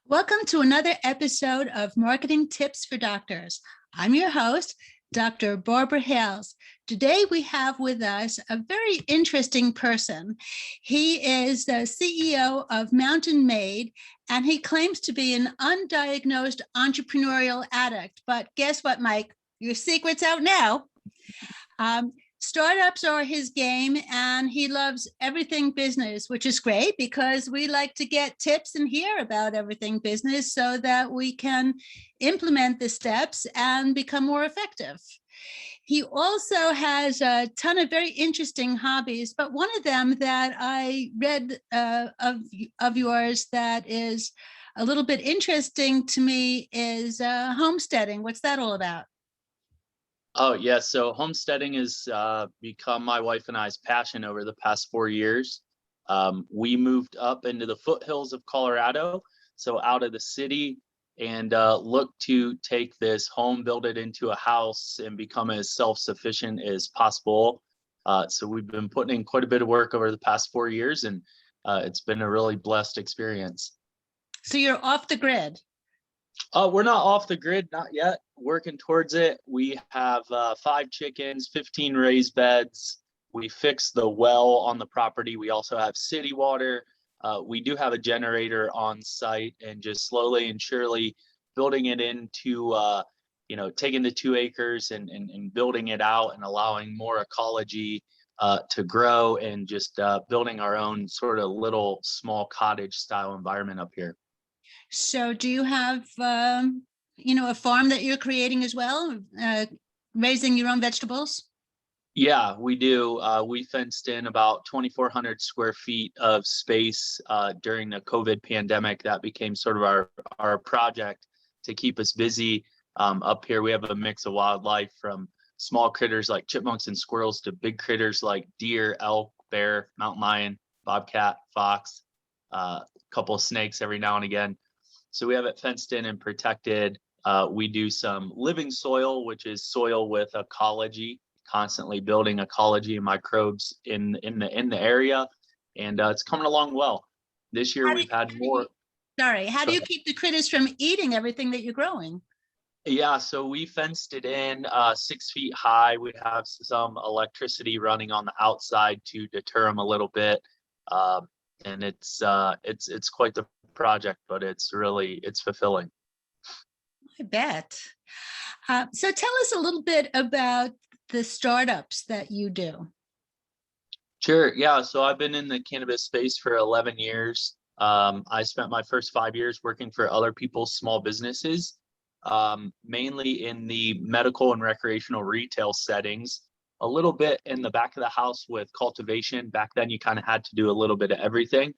Welcome to another episode of Marketing Tips for Doctors. I'm your host, Dr. Barbara Hales. Today we have with us a very interesting person. He is the CEO of MountainMade, and he claims to be an undiagnosed entrepreneurial addict. But guess what, Mike? Your secret's out now. Startups are his game, and he loves everything business, which is great because we like to get tips and hear about everything business so that we can implement the steps and become more effective. He also has a ton of very interesting hobbies, but one of them that I read of yours that is a little bit interesting to me is homesteading. What's that all about? Oh, yeah. So homesteading has become my wife and I's passion over the past 4 years. We moved up into the foothills of Colorado, so out of the city, and look to take this home, build it into a house, and become as self-sufficient as possible. So we've been putting in quite a bit of work over the past 4 years, and it's been a really blessed experience. So you're off the grid. We're not off the grid, not yet. Working towards it. We have 5 chickens, 15 raised beds. We fixed the well on the property. We also have city water. We do have a generator on site, and just slowly and surely building it into, taking the 2 acres and building it out and allowing more ecology to grow, and just building our own sort of little small cottage style environment up here. So do you have, a farm that you're creating as well, raising your own vegetables? Yeah, we do. We fenced in about 2,400 square feet of space during the COVID pandemic. That became sort of our project to keep us busy. Up here, we have a mix of wildlife, from small critters like chipmunks and squirrels to big critters like deer, elk, bear, mountain lion, bobcat, fox, a couple of snakes every now and again. So we have it fenced in and protected. We do some living soil, which is soil with ecology, constantly building ecology and microbes in the area, and it's coming along well. This year we've had more. How do you keep the critters from eating everything that you're growing? Yeah, so we fenced it in 6 feet high. We have some electricity running on the outside to deter them a little bit, and it's quite the project, but it's fulfilling. I bet. So tell us a little bit about the startups that you do. Sure. Yeah. So I've been in the cannabis space for 11 years. I spent my first 5 years working for other people's small businesses, mainly in the medical and recreational retail settings, a little bit in the back of the house with cultivation. Back then, you kind of had to do a little bit of everything.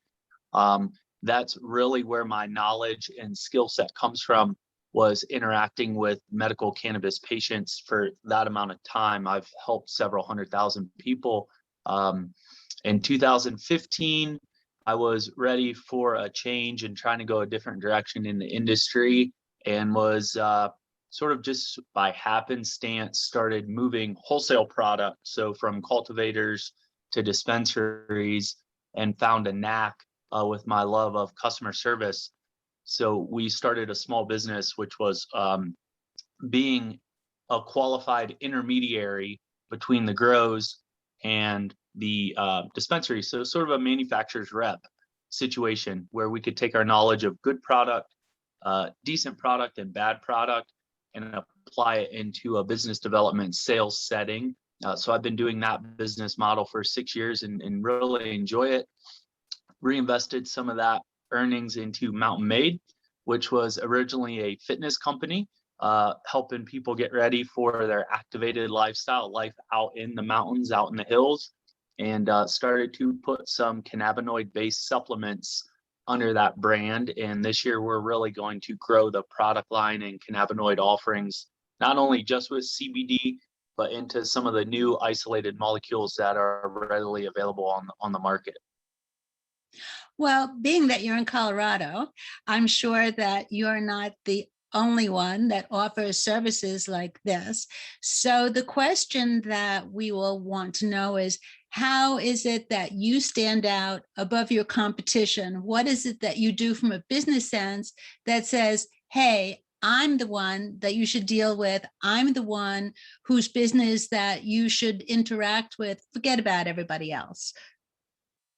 That's really where my knowledge and skill set comes from, was interacting with medical cannabis patients for that amount of time. I've helped several 100,000 people. In 2015, I was ready for a change and trying to go a different direction in the industry, and was sort of just by happenstance started moving wholesale product. So from cultivators to dispensaries, and found a knack with my love of customer service. So we started a small business, which was being a qualified intermediary between the grows and the dispensary. So sort of a manufacturer's rep situation, where we could take our knowledge of good product, decent product, and bad product, and apply it into a business development sales setting. So I've been doing that business model for 6 years and really enjoy it. Reinvested some of that earnings into MountainMade, which was originally a fitness company, helping people get ready for their activated lifestyle, life out in the mountains, out in the hills, and started to put some cannabinoid-based supplements under that brand. And this year, we're really going to grow the product line and cannabinoid offerings, not only just with CBD, but into some of the new isolated molecules that are readily available on the market. Well, being that you're in Colorado, I'm sure that you're not the only one that offers services like this. So the question that we will want to know is, how is it that you stand out above your competition? What is it that you do from a business sense that says, hey, I'm the one that you should deal with. I'm the one whose business that you should interact with. Forget about everybody else.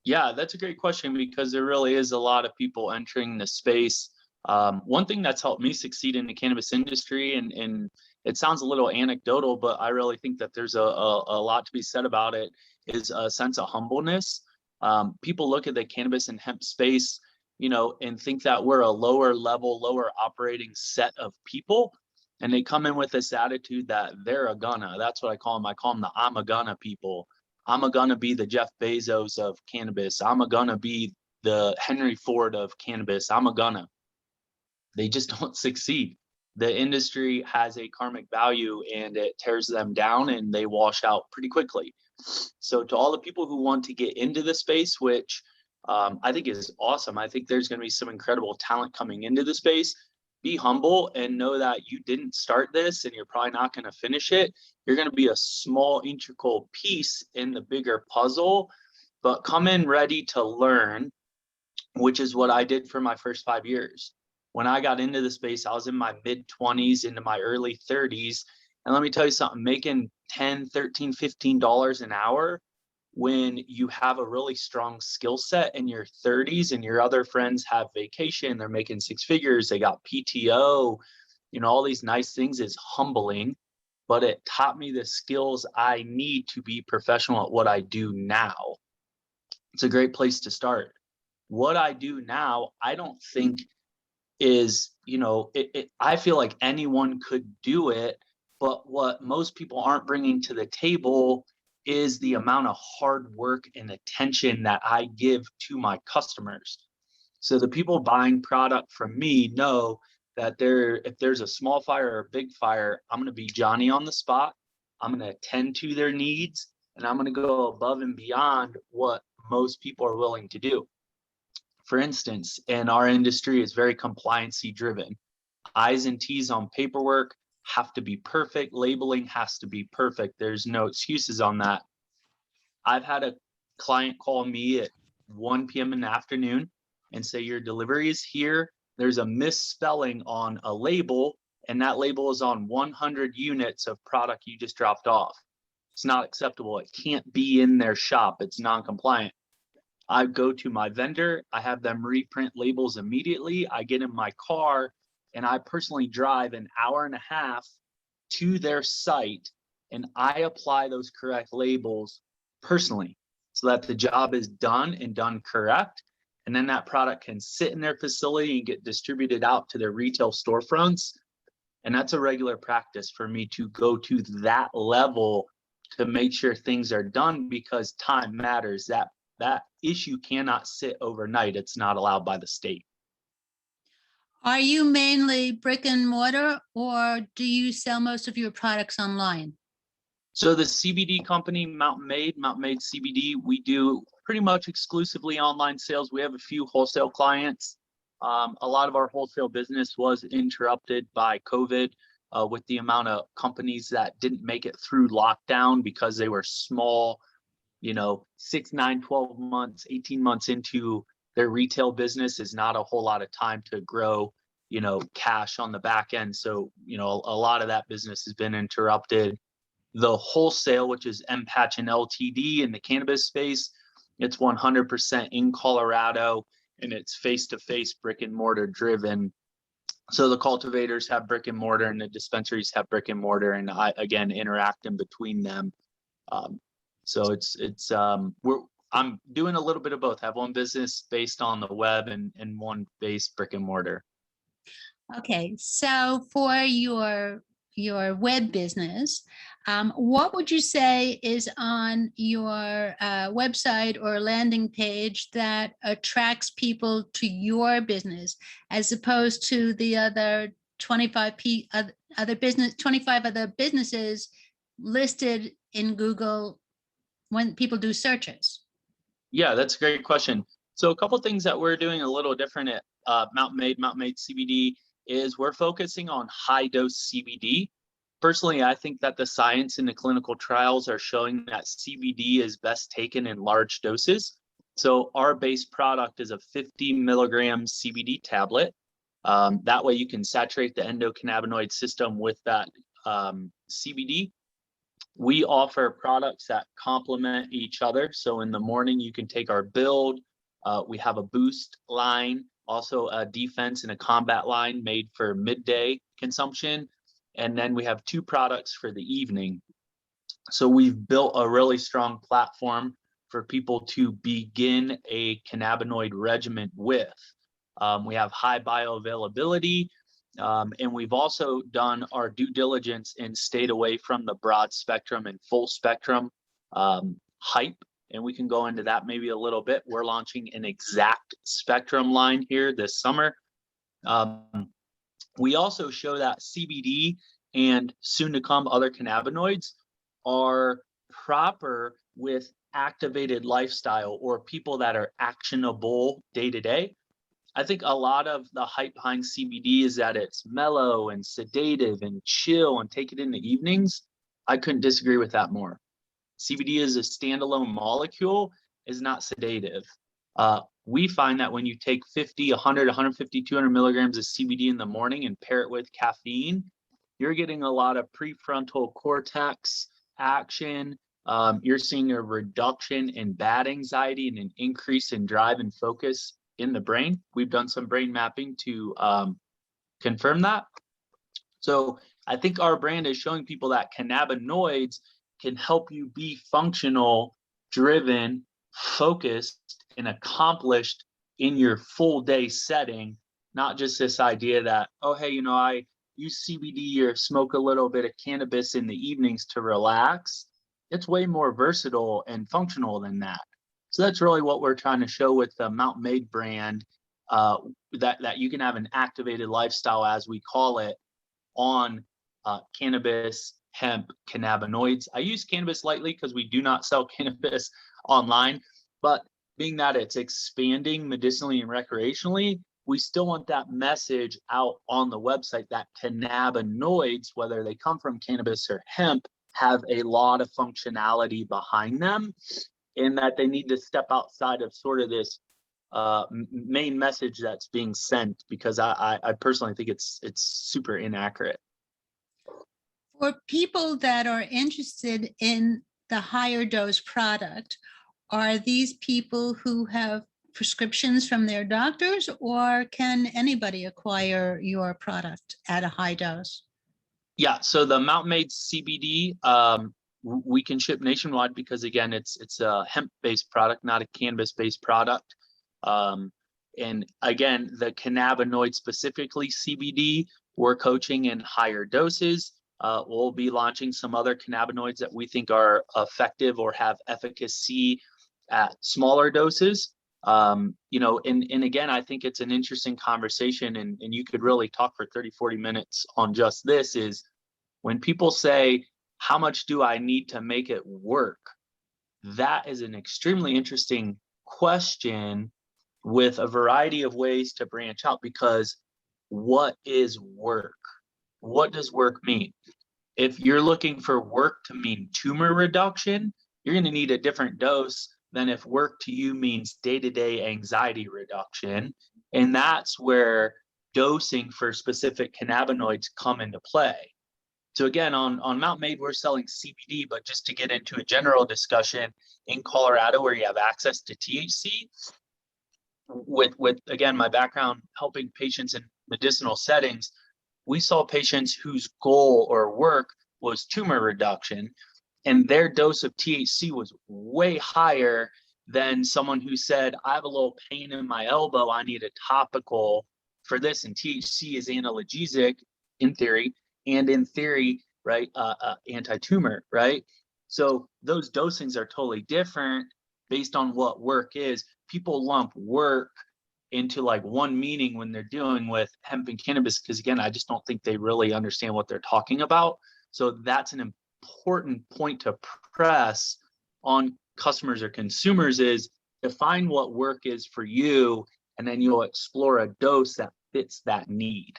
Yeah, that's a great question because there really is a lot of people entering the space. One thing that's helped me succeed in the cannabis industry, and it sounds a little anecdotal, but I really think that there's a lot to be said about it, is a sense of humbleness. People look at the cannabis and hemp space, and think that we're a lower level, lower operating set of people. And they come in with this attitude that they're a gonna. That's what I call them. I call them the I'm a gonna people. I'm gonna be the Jeff Bezos of cannabis. I'm gonna be the Henry Ford of cannabis. I'm a gonna. They just don't succeed. The industry has a karmic value and it tears them down and they wash out pretty quickly. So to all the people who want to get into the space, which I think is awesome. I think there's going to be some incredible talent coming into the space. Be humble and know that you didn't start this and you're probably not going to finish it. You're going to be a small integral piece in the bigger puzzle, but come in ready to learn, which is what I did for my first 5 years. When I got into the space, I was in my mid 20s into my early 30s. And let me tell you something, making $10, $13, $15 an hour when you have a really strong skill set in your 30s and your other friends have vacation, they're making six figures, they got PTO, all these nice things, is humbling, but it taught me the skills I need to be professional at what I do now. It's a great place to start. What I do now, I don't think is, I feel like anyone could do it, but what most people aren't bringing to the table is the amount of hard work and attention that I give to my customers. So the people buying product from me know that if there's a small fire or a big fire, I'm going to be Johnny on the spot. I'm going to attend to their needs, and I'm going to go above and beyond what most people are willing to do. For instance, in our industry, is very compliancy driven. I's and T's on paperwork have to be perfect. Labeling has to be perfect. There's no excuses on that. I've had a client call me at 1 p.m. in the afternoon and say, your delivery is here. There's a misspelling on a label, and that label is on 100 units of product you just dropped off. It's not acceptable. It can't be in their shop. It's non-compliant. I go to my vendor. I have them reprint labels immediately. I get in my car and I personally drive an hour and a half to their site and I apply those correct labels personally so that the job is done and done correct. And then that product can sit in their facility and get distributed out to their retail storefronts. And that's a regular practice for me to go to that level to make sure things are done, because time matters. That issue cannot sit overnight. It's not allowed by the state. Are you mainly brick and mortar, or do you sell most of your products online? So the CBD company, MountainMade CBD, we do pretty much exclusively online sales. We have a few wholesale clients. A lot of our wholesale business was interrupted by COVID with the amount of companies that didn't make it through lockdown because they were small, 6, 9, 12 months, 18 months into their retail business is not a whole lot of time to grow, cash on the back end. So, a lot of that business has been interrupted. The wholesale, which is Pachan Ltd in the cannabis space, it's 100% in Colorado and it's face-to-face brick and mortar driven. So the cultivators have brick and mortar and the dispensaries have brick and mortar, and I, again, interact in between them. So I'm doing a little bit of both. I have one business based on the web and one based brick and mortar. Okay, so for your web business, what would you say is on your website or landing page that attracts people to your business, as opposed to the other 25 other businesses listed in Google when people do searches? Yeah, that's a great question. So a couple of things that we're doing a little different at MountainMade CBD is we're focusing on high dose CBD. Personally, I think that the science in the clinical trials are showing that CBD is best taken in large doses. So our base product is a 50 milligram CBD tablet. That way you can saturate the endocannabinoid system with that CBD. We offer products that complement each other. So in the morning, you can take our Build. We have a Boost line, also a Defense and a Combat line made for midday consumption. And then we have 2 products for the evening. So we've built a really strong platform for people to begin a cannabinoid regimen with. We have high bioavailability, and we've also done our due diligence and stayed away from the broad spectrum and full spectrum hype. And we can go into that maybe a little bit. We're launching an exact spectrum line here this summer. We also show that CBD and soon to come other cannabinoids are proper with activated lifestyle or people that are actionable day to day. I think a lot of the hype behind CBD is that it's mellow and sedative and chill and take it in the evenings. I couldn't disagree with that more. CBD as a standalone molecule is not sedative. We find that when you take 50, 100, 150, 200 milligrams of CBD in the morning and pair it with caffeine, you're getting a lot of prefrontal cortex action. You're seeing a reduction in bad anxiety and an increase in drive and focus in the brain. We've done some brain mapping to confirm that. So I think our brand is showing people that cannabinoids can help you be functional, driven, focused, and accomplished in your full day setting, not just this idea that, oh, hey, I use CBD or smoke a little bit of cannabis in the evenings to relax. It's way more versatile and functional than that. So that's really what we're trying to show with the MountainMade brand, that you can have an activated lifestyle, as we call it, on cannabis, hemp, cannabinoids. I use cannabis lightly because we do not sell cannabis online, but being that it's expanding medicinally and recreationally, we still want that message out on the website that cannabinoids, whether they come from cannabis or hemp, have a lot of functionality behind them, and that they need to step outside of sort of this main message that's being sent, because I personally think it's super inaccurate. For people that are interested in the higher dose product, are these people who have prescriptions from their doctors, or can anybody acquire your product at a high dose? Yeah, so the MountainMade CBD, we can ship nationwide because, again, it's a hemp-based product, not a cannabis-based product. And again, the cannabinoid, specifically CBD, we're coaching in higher doses. We'll be launching some other cannabinoids that we think are effective or have efficacy at smaller doses. And again, I think it's an interesting conversation, and you could really talk for 30, 40 minutes on just this, is when people say, how much do I need to make it work? That is an extremely interesting question with a variety of ways to branch out, because what is work? What does work mean? If you're looking for work to mean tumor reduction, you're going to need a different dose than if work to you means day-to-day anxiety reduction. And that's where dosing for specific cannabinoids come into play. So again, on MountainMade, we're selling CBD, but just to get into a general discussion, in Colorado, where you have access to THC, with again, my background helping patients in medicinal settings, we saw patients whose goal or work was tumor reduction, and their dose of THC was way higher than someone who said, I have a little pain in my elbow, I need a topical for this. And THC is analgesic in theory, and in theory, right, anti-tumor, right? So those dosings are totally different based on what work is. People lump work into like one meaning when they're dealing with hemp and cannabis, because again, I just don't think they really understand what they're talking about. So that's an important point to press on customers or consumers, is define what work is for you, and then you'll explore a dose that fits that need.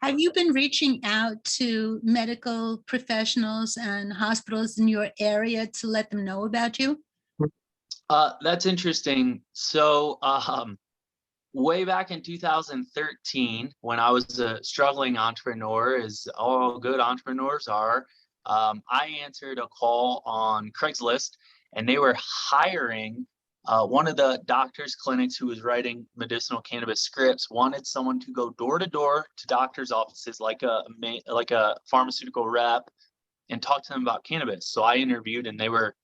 Have you been reaching out to medical professionals and hospitals in your area to let them know about you? That's interesting. So, way back in 2013, when I was a struggling entrepreneur, as all good entrepreneurs are, I answered a call on Craigslist, and they were hiring one of the doctors' clinics who was writing medicinal cannabis scripts wanted someone to go door to door to doctors' offices, like a pharmaceutical rep, and talk to them about cannabis. So I interviewed, and they were,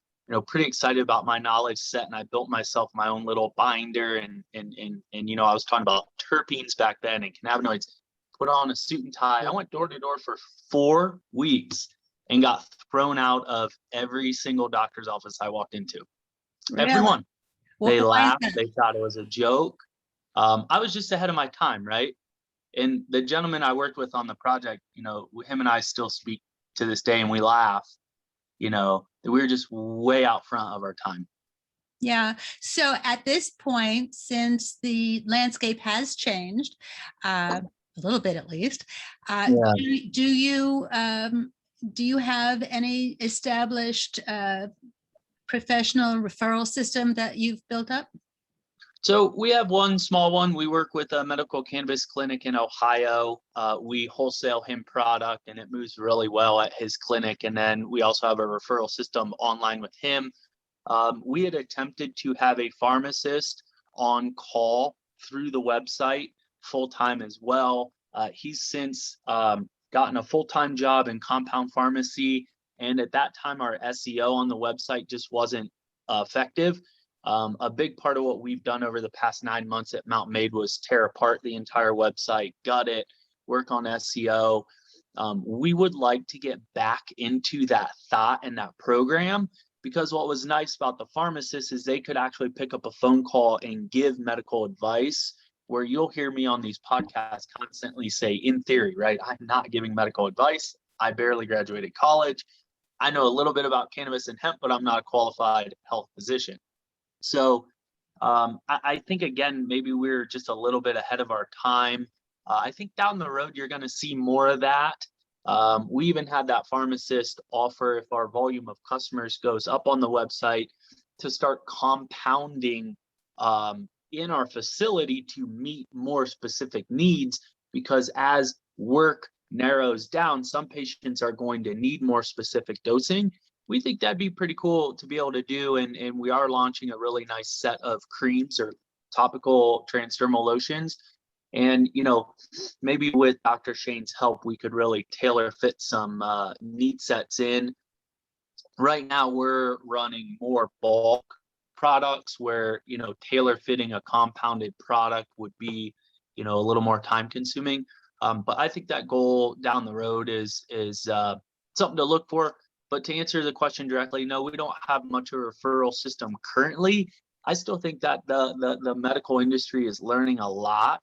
pretty excited about my knowledge set, and I built myself my own little binder, and I was talking about terpenes back then and cannabinoids. Put on a suit and tie. I went door to door for 4 weeks and got thrown out of every single doctor's office I walked into. Really? Everyone. They Why is laughed. that? They thought it was a joke. I was just ahead of my time, right? And the gentleman I worked with on the project, him and I still speak to this day, and we laugh. We were just way out front of our time. Yeah. So at this point, since the landscape has changed, a little bit at least, Yeah. do you have any established professional referral system that you've built up? So we have one small one. We work with a medical cannabis clinic in Ohio. We wholesale him product, and it moves really well at his clinic. And then we also have a referral system online with him. We had attempted to have a pharmacist on call through the website full-time as well. He's since gotten a full-time job in compound pharmacy. And at that time, our SEO on the website just wasn't effective. A big part of what we've done over the past 9 months at MountainMade was tear apart the entire website, gut it, work on SEO. We would like to get back into that thought and that program, because what was nice about the pharmacists is they could actually pick up a phone call and give medical advice, where you'll hear me on these podcasts constantly say, in theory, right? I'm not giving medical advice. I barely graduated college. I know a little bit about cannabis and hemp, but I'm not a qualified health physician. So I think, again, maybe we're just a little bit ahead of our time. I think down the road, you're going to see more of that. We even had that pharmacist offer, if our volume of customers goes up on the website, to start compounding in our facility to meet more specific needs, because as work narrows down, some patients are going to need more specific dosing. We think that'd be pretty cool to be able to do. And we are launching a really nice set of creams or topical transdermal lotions. And, maybe with Dr. Shane's help, we could really tailor fit some need sets in. Right now, we're running more bulk products where, tailor fitting a compounded product would be, a little more time consuming. But I think that goal down the road is something to look for. But to answer the question directly, no, we don't have much of a referral system currently. I still think that the medical industry is learning a lot.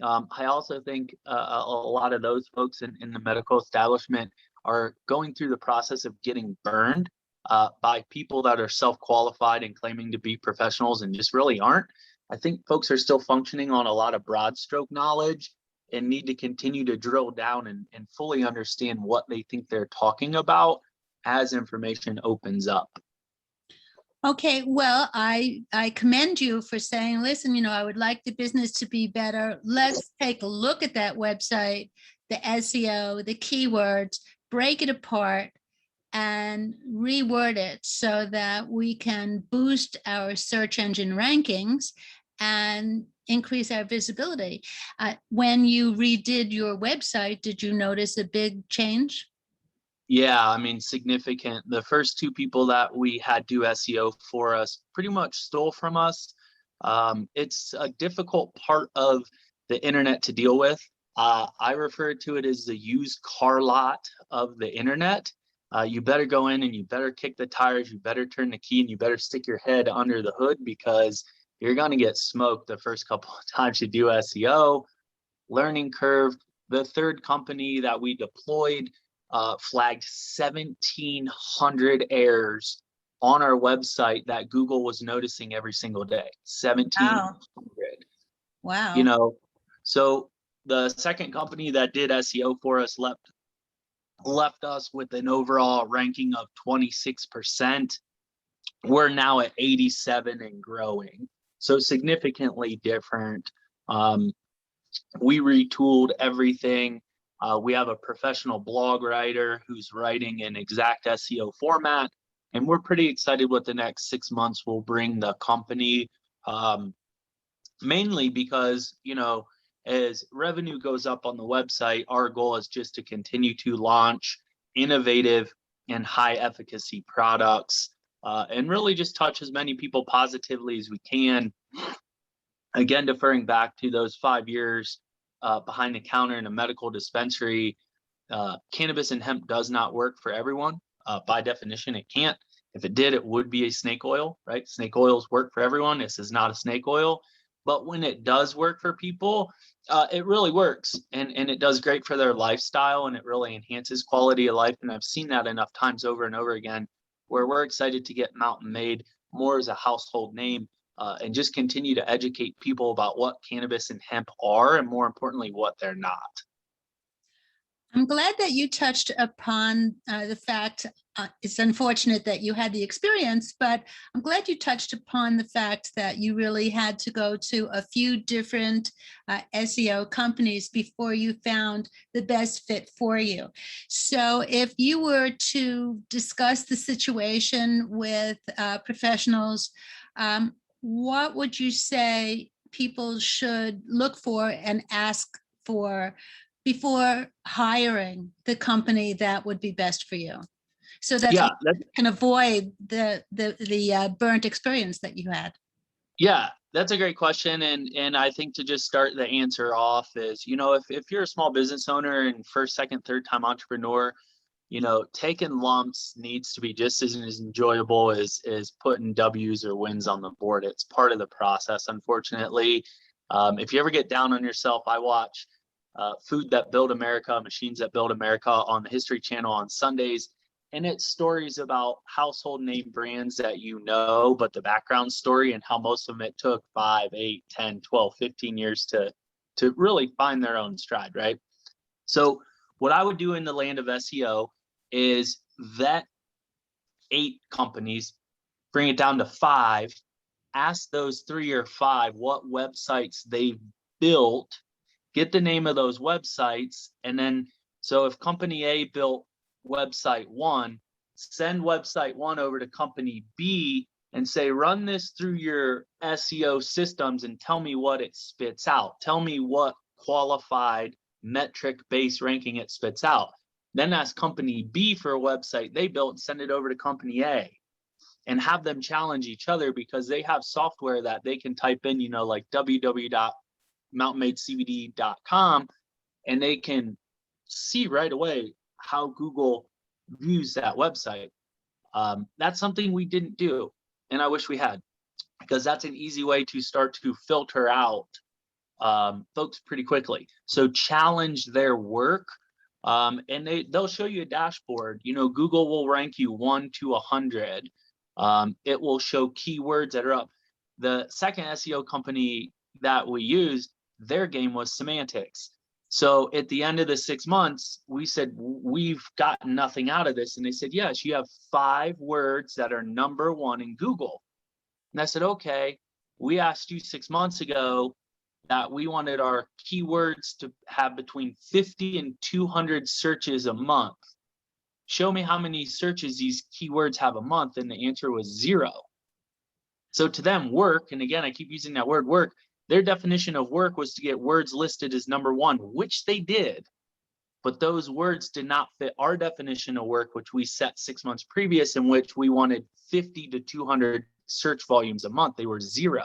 I also think a lot of those folks in the medical establishment are going through the process of getting burned by people that are self-qualified and claiming to be professionals and just really aren't. I think folks are still functioning on a lot of broad stroke knowledge and need to continue to drill down and fully understand what they think they're talking about as information opens up. Okay, well, I commend you for saying, listen, I would like the business to be better. Let's take a look at that website, the SEO, the keywords, break it apart and reword it so that we can boost our search engine rankings and increase our visibility. When you redid your website, did you notice a big change? Yeah, I mean, significant. The first 2 people that we had do SEO for us pretty much stole from us. It's a difficult part of the internet to deal with. I refer to it as the used car lot of the internet. You better go in and you better kick the tires, you better turn the key, and you better stick your head under the hood, because you're going to get smoked the first couple of times you do SEO. Learning curve. The third company that we deployed flagged 1,700 errors on our website that Google was noticing every single day. 1,700. Wow. So The second company that did SEO for us left us with an overall ranking of 26%. We're now at 87 and growing. So significantly different. We retooled everything. We have a professional blog writer who's writing in exact SEO format. And we're pretty excited what the next 6 months will bring the company, mainly because, as revenue goes up on the website, our goal is just to continue to launch innovative and high efficacy products, and really just touch as many people positively as we can. Again, deferring back to those 5 years behind the counter in a medical dispensary, cannabis and hemp does not work for everyone. By definition, it can't. If it did, it would be a snake oil, right? Snake oils work for everyone. This is not a snake oil. But when it does work for people, it really works. And it does great for their lifestyle, and it really enhances quality of life. And I've seen that enough times over and over again, where we're excited to get MountainMade more as a household name, and just continue to educate people about what cannabis and hemp are, and more importantly, what they're not. I'm glad that you touched upon the fact, it's unfortunate that you had the experience, but I'm glad you touched upon the fact that you really had to go to a few different SEO companies before you found the best fit for you. So if you were to discuss the situation with professionals, what would you say people should look for and ask for before hiring the company that would be best for you, so that you can avoid the burnt experience that you had? Yeah, that's a great question. And I think to just start the answer off is, if you're a small business owner and first, second, third time entrepreneur, taking lumps needs to be just as enjoyable as putting W's or wins on the board. It's part of the process, unfortunately. If you ever get down on yourself, I watch Food That Build America, Machines That Build America on the History Channel on Sundays. And it's stories about household name brands that but the background story and how most of them, it took 5, 8, 10, 12, 15 years to really find their own stride, right? So what I would do in the land of SEO is vet 8 companies, bring it down to 5, ask those 3 or 5 what websites they've built, get the name of those websites, and then, so if company A built website 1, send website 1 over to company B and say, run this through your SEO systems and tell me what it spits out. Tell me what qualified metric-based ranking it spits out. Then ask company B for a website they built and send it over to company A, and have them challenge each other, because they have software that they can type in, like www.mountainmadecbd.com, and they can see right away how Google views that website. That's something we didn't do, and I wish we had, because that's an easy way to start to filter out folks pretty quickly. So challenge their work, and they'll show you a dashboard. Google will rank you 1 to 100. It will show keywords that are up. The second SEO company that we used, their game was semantics. So at the end of the 6 months, we said, we've gotten nothing out of this. And they said, yes, you have 5 words that are number 1 in Google. And I said, okay, we asked you 6 months ago that we wanted our keywords to have between 50 and 200 searches a month. Show me how many searches these keywords have a month. And the answer was 0. So to them, work, and again, I keep using that word work, their definition of work was to get words listed as number 1, which they did. But those words did not fit our definition of work, which we set 6 months previous, in which we wanted 50 to 200 search volumes a month. They were 0.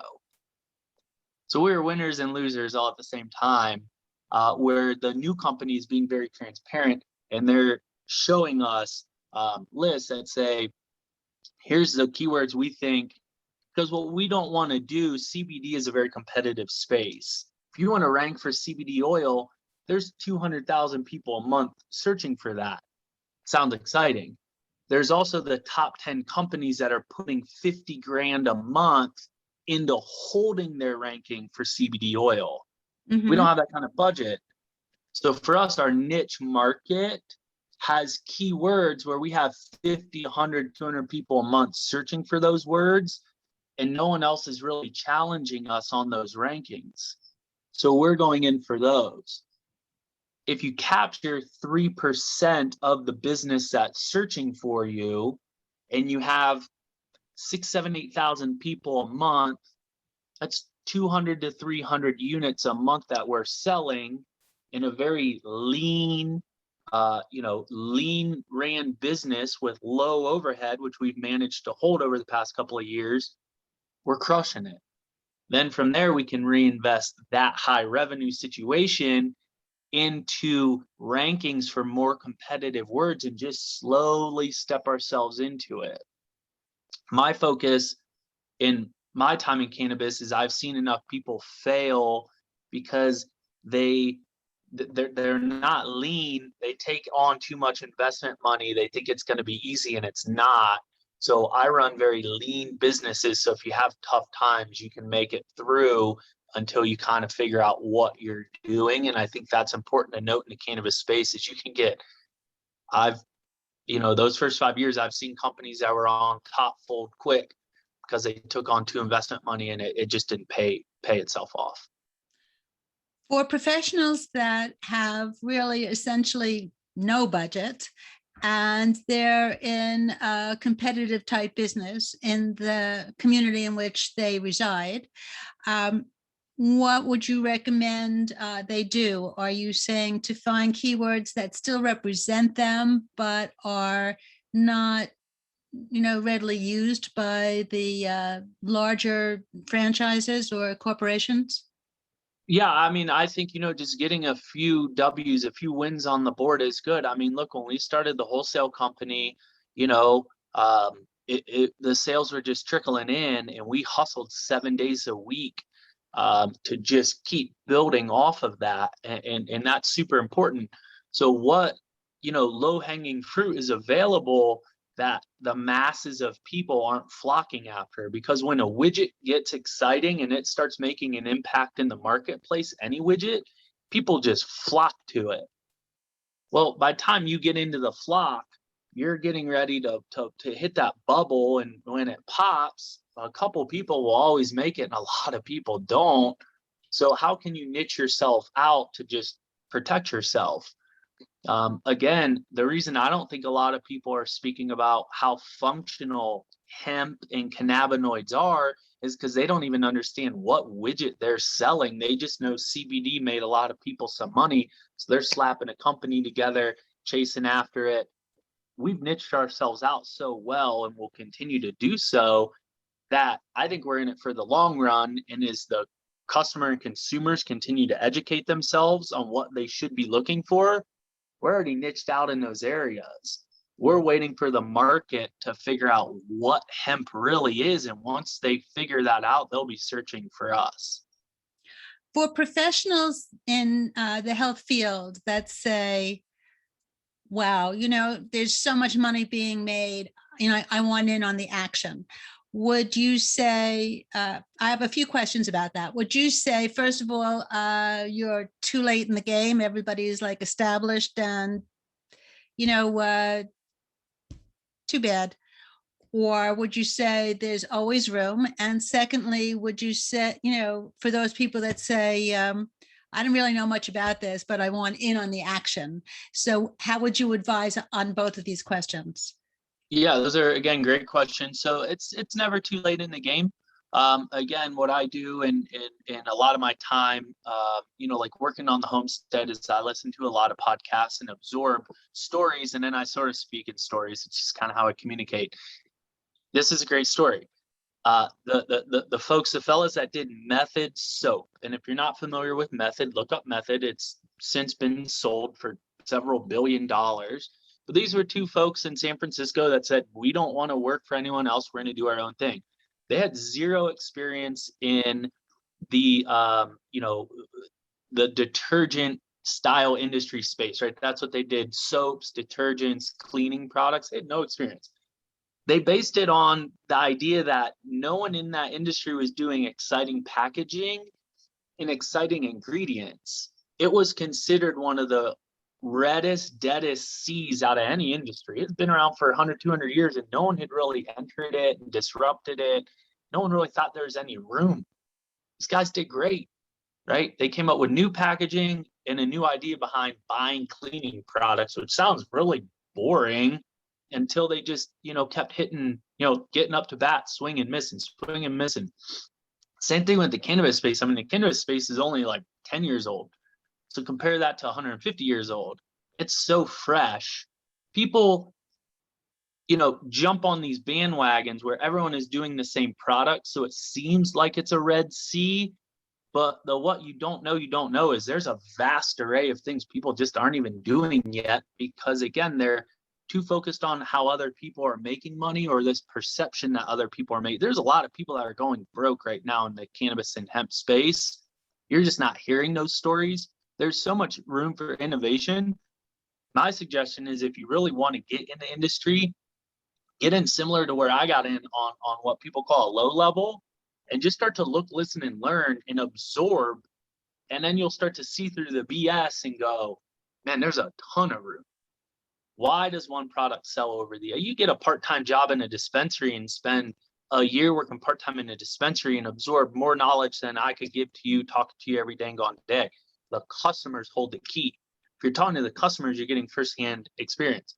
So we were winners and losers all at the same time, where the new company is being very transparent, and they're showing us lists that say, here's the keywords we think, because what we don't want to do, CBD is a very competitive space. If you want to rank for CBD oil, there's 200,000 people a month searching for that. Sounds exciting. There's also the top 10 companies that are putting 50 grand a month into holding their ranking for CBD oil. Mm-hmm. We don't have that kind of budget. So for us, our niche market has keywords where we have 50, 100, 200 people a month searching for those words, and no one else is really challenging us on those rankings. So we're going in for those. If you capture 3% of the business that's searching for you, and you have 6, 7, 8,000 people a month, that's 200 to 300 units a month that we're selling in a very lean, lean ran business with low overhead, which we've managed to hold over the past couple of years. We're crushing it. Then from there, we can reinvest that high revenue situation into rankings for more competitive words and just slowly step ourselves into it. My focus in my time in cannabis is I've seen enough people fail because they're not lean. They take on too much investment money. They think it's going to be easy, and it's not. So I run very lean businesses. So if you have tough times, you can make it through until you kind of figure out what you're doing. And I think that's important to note in the cannabis space is you can get, those first 5 years, I've seen companies that were on top fold quick because they took on too investment money and it just didn't pay itself off. For professionals that have really essentially no budget and they're in a competitive type business in the community in which they reside, what would you recommend they do? Are you saying to find keywords that still represent them but are not readily used by the larger franchises or corporations? Yeah, I mean, I think, just getting a few W's, a few wins on the board is good. I mean, look, when we started the wholesale company, the sales were just trickling in, and we hustled 7 days a week to just keep building off of that. And that's super important. So what, low hanging fruit is available that the masses of people aren't flocking after, because when a widget gets exciting and it starts making an impact in the marketplace, any widget, people just flock to it. Well, by the time you get into the flock, you're getting ready to hit that bubble, and when it pops, a couple people will always make it and a lot of people don't. So how can you niche yourself out to just protect yourself? Again, the reason I don't think a lot of people are speaking about how functional hemp and cannabinoids are is because they don't even understand what widget they're selling. They just know CBD made a lot of people some money, so they're slapping a company together, chasing after it. We've niched ourselves out so well, and will continue to do so, that I think we're in it for the long run. And as the customer and consumers continue to educate themselves on what they should be looking for, we're already niched out in those areas. We're waiting for the market to figure out what hemp really is. And once they figure that out, they'll be searching for us. For professionals in the health field that say, wow, there's so much money being made, I want in on the action. Would you say, I have a few questions about that. Would you say, first of all, you're too late in the game, everybody's like established and, too bad? Or would you say there's always room? And secondly, would you say, for those people that say, I don't really know much about this, but I want in on the action. So how would you advise on both of these questions? Yeah, those are, again, great questions. So it's never too late in the game. Again, what I do in a lot of my time, like working on the homestead, is I listen to a lot of podcasts and absorb stories, and then I sort of speak in stories. It's just kind of how I communicate. This is a great story. The folks, the fellas that did Method soap, and if you're not familiar with Method, look up Method. It's since been sold for several $billion. But these were two folks in San Francisco that said, we don't want to work for anyone else. We're going to do our own thing. They had zero experience in the, the detergent style industry space, right? That's what they did. Soaps, detergents, cleaning products. They had no experience. They based it on the idea that no one in that industry was doing exciting packaging and exciting ingredients. it was considered one of the reddest, deadest seas out of any industry. It's been around for 100, 200 years, and no one had really entered it and disrupted it. No one really thought there was any room. These guys did great, right? They came up with new packaging and a new idea behind buying cleaning products, which sounds really boring until they just, kept hitting, getting up to bat, swing and missing, swing and missing. Same thing with the cannabis space. I mean, the cannabis space is only like 10 years old. So compare that to 150 years old. It's so fresh. People, jump on these bandwagons where everyone is doing the same product. So it seems like it's a red sea. But what you don't know is there's a vast array of things people just aren't even doing yet, because again, they're too focused on how other people are making money, or this perception that other people are making. There's a lot of people that are going broke right now in the cannabis and hemp space. You're just not hearing those stories. There's so much room for innovation. My suggestion is, if you really want to get in the industry, get in similar to where I got in on what people call a low level, and just start to look, listen, and learn and absorb. And then you'll start to see through the BS and go, man, there's a ton of room. Why does one product sell over the other? You get a part-time job in a dispensary and spend a year working part-time in a dispensary and absorb more knowledge than I could give to you, talking to you every dang on day. The customers hold the key. If you're talking to the customers, you're getting firsthand experience.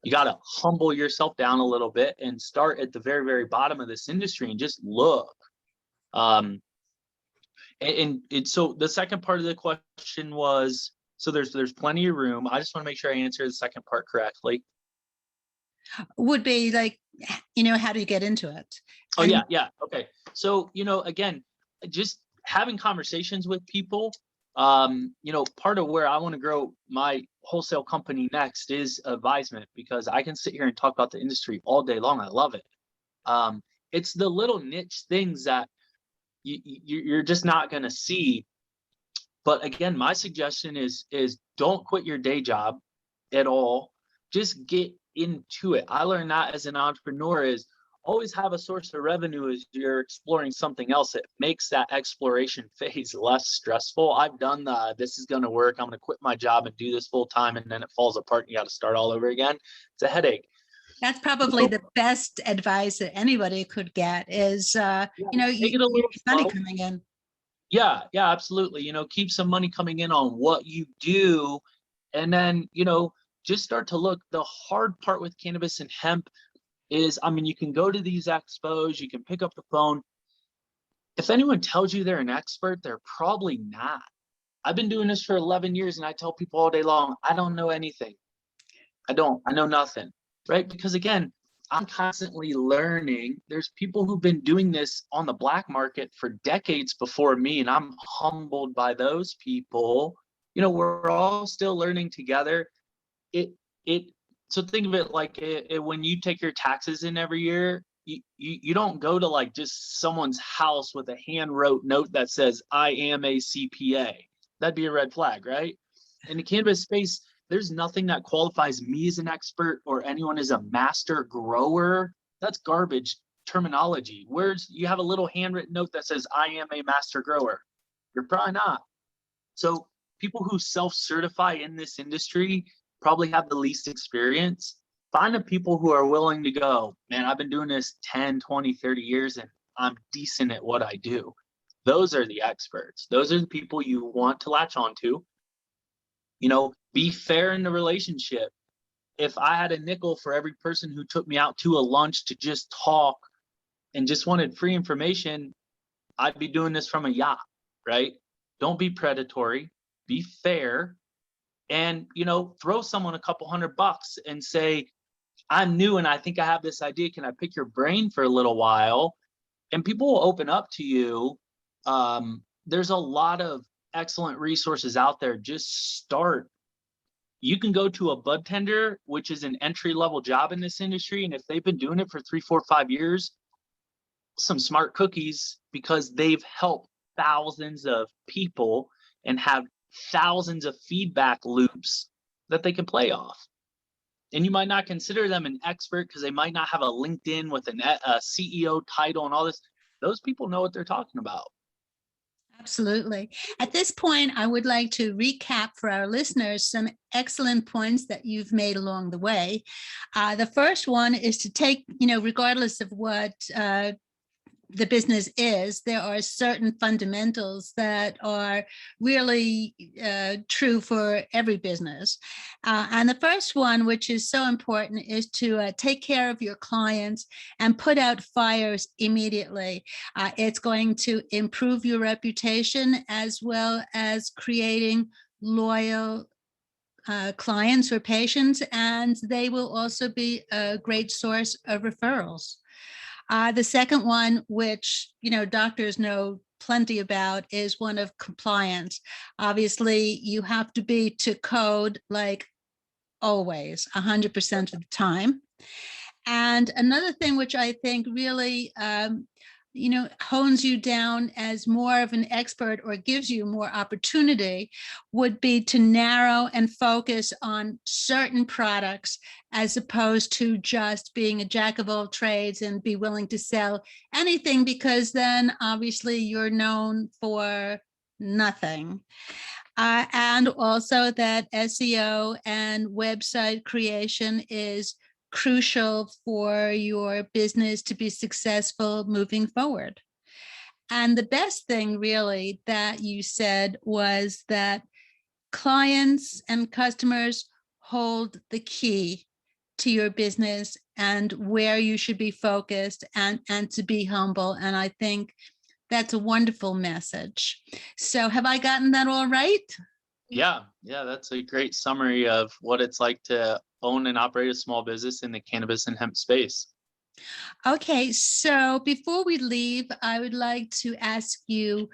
You got to humble yourself down a little bit and start at the very, very bottom of this industry and just look. And so the second part of the question was, so there's plenty of room. I just want to make sure I answer the second part correctly. Would be like, how do you get into it? Oh, yeah. Okay. So, again, just having conversations with people, part of where I want to grow my wholesale company next is advisement, because I can sit here and talk about the industry all day long. I love it. It's the little niche things that you're just not going to see. But again, my suggestion is don't quit your day job at all. Just get into it. I learned that as an entrepreneur is always have a source of revenue as you're exploring something else. It makes that exploration phase less stressful. I've done this is going to work. I'm going to quit my job and do this full time, and then it falls apart and you got to start all over again. It's a headache. That's probably the best advice that anybody could get is, you money coming in. Yeah, absolutely. Keep some money coming in on what you do. And then, just start to look. The hard part with cannabis and hemp is, you can go to these expos, you can pick up the phone. If anyone tells you they're an expert, they're probably not. I've been doing this for 11 years and I tell people all day long, I don't know anything. I know nothing, right? Because again, I'm constantly learning. There's people who've been doing this on the black market for decades before me, and I'm humbled by those people. We're all still learning together. So think of it like when you take your taxes in every year, you don't go to like just someone's house with a hand wrote note that says, I am a CPA. That'd be a red flag, right? In the cannabis space, there's nothing that qualifies me as an expert or anyone as a master grower. That's garbage terminology. You have a little handwritten note that says, I am a master grower. You're probably not. So people who self-certify in this industry probably have the least experience. Find the people who are willing to go, man, I've been doing this 10, 20, 30 years and I'm decent at what I do. Those are the experts. Those are the people you want to latch onto. Be fair in the relationship. If I had a nickel for every person who took me out to a lunch to just talk and just wanted free information, I'd be doing this from a yacht, right? Don't be predatory, be fair, and, throw someone a couple $100 and say, I'm new and I think I have this idea. Can I pick your brain for a little while? And people will open up to you. There's a lot of excellent resources out there. Just start. You can go to a bud tender, which is an entry-level job in this industry. And if they've been doing it for 3, 4, 5 years, some smart cookies, because they've helped thousands of people and have thousands of feedback loops that they can play off. And you might not consider them an expert because they might not have a LinkedIn with a CEO title and all this. Those people know what they're talking about. Absolutely. At this point, I would like to recap for our listeners some excellent points that you've made along the way. The first one is to take, regardless of what the business is, there are certain fundamentals that are really true for every business. And the first one, which is so important, is to take care of your clients and put out fires immediately. It's going to improve your reputation as well as creating loyal clients or patients, and they will also be a great source of referrals. The second one, which doctors know plenty about, is one of compliance. Obviously, you have to be to code like always, 100% of the time. And another thing which I think really hones you down as more of an expert or gives you more opportunity would be to narrow and focus on certain products as opposed to just being a jack of all trades and be willing to sell anything, because then obviously you're known for nothing. And also that SEO and website creation is crucial for your business to be successful moving forward. And the best thing really that you said was that clients and customers hold the key to your business and where you should be focused, and to be humble. And I think that's a wonderful message. So have I gotten that all right? Yeah, that's a great summary of what it's like to own and operate a small business in the cannabis and hemp space. Okay, so before we leave, I would like to ask you,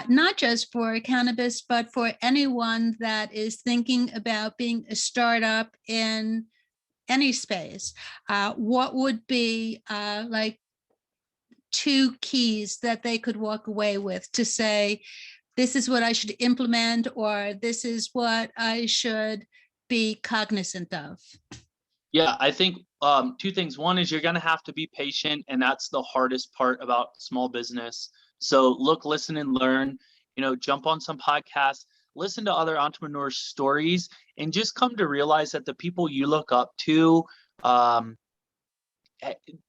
not just for cannabis, but for anyone that is thinking about being a startup in any space, what would be like 2 keys that they could walk away with to say, this is what I should implement, or this is what I should be cognizant of? Yeah, I think 2 things. One is you're going to have to be patient, and that's the hardest part about small business. So look, listen, and learn. Jump on some podcasts, listen to other entrepreneurs' stories, and just come to realize that the people you look up to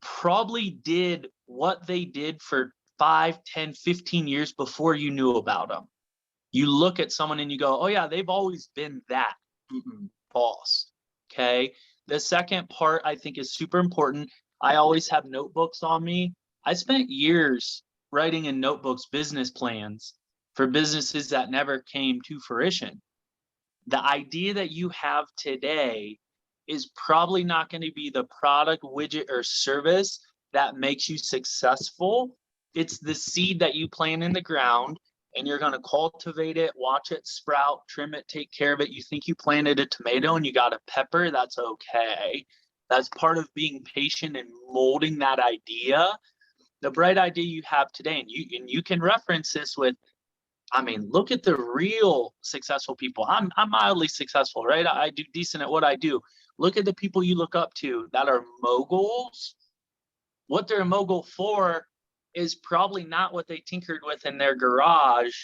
probably did what they did for 5, 10, 15 years before you knew about them. You look at someone and you go, oh yeah, they've always been that. False. Okay. The second part I think is super important. I always have notebooks on me. I spent years writing in notebooks business plans for businesses that never came to fruition. The idea that you have today is probably not going to be the product, widget, or service that makes you successful. It's the seed that you plant in the ground, and you're going to cultivate it, watch it sprout, trim it, take care of it. You think you planted a tomato and you got a pepper, that's okay. That's part of being patient and molding that idea, the bright idea you have today. And you can reference this with, look at the real successful people. I'm mildly successful, right? I do decent at what I do. Look at the people you look up to that are moguls. What they're a mogul for is probably not what they tinkered with in their garage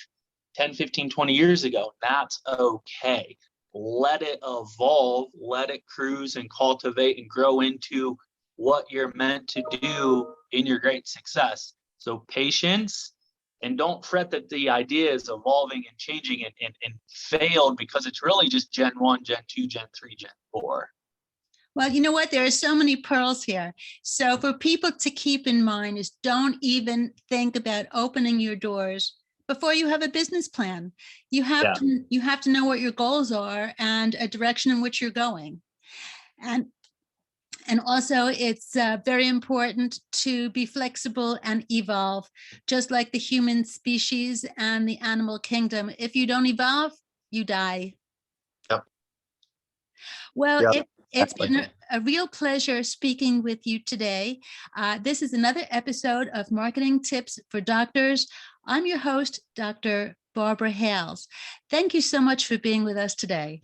10, 15, 20 years ago. That's okay. Let it evolve, let it cruise and cultivate and grow into what you're meant to do in your great success. So patience, and don't fret that the idea is evolving and changing and failed, because it's really just Gen 1, Gen 2, Gen 3, Gen 4. Well, you know what? There are so many pearls here. So for people to keep in mind is, don't even think about opening your doors before you have a business plan. You have to know what your goals are and a direction in which you're going. And also, it's very important to be flexible and evolve, just like the human species and the animal kingdom. If you don't evolve, you die. Yep. Well, it's been a real pleasure speaking with you today. This is another episode of Marketing Tips for Doctors. I'm your host, Dr. Barbara Hales. Thank you so much for being with us today.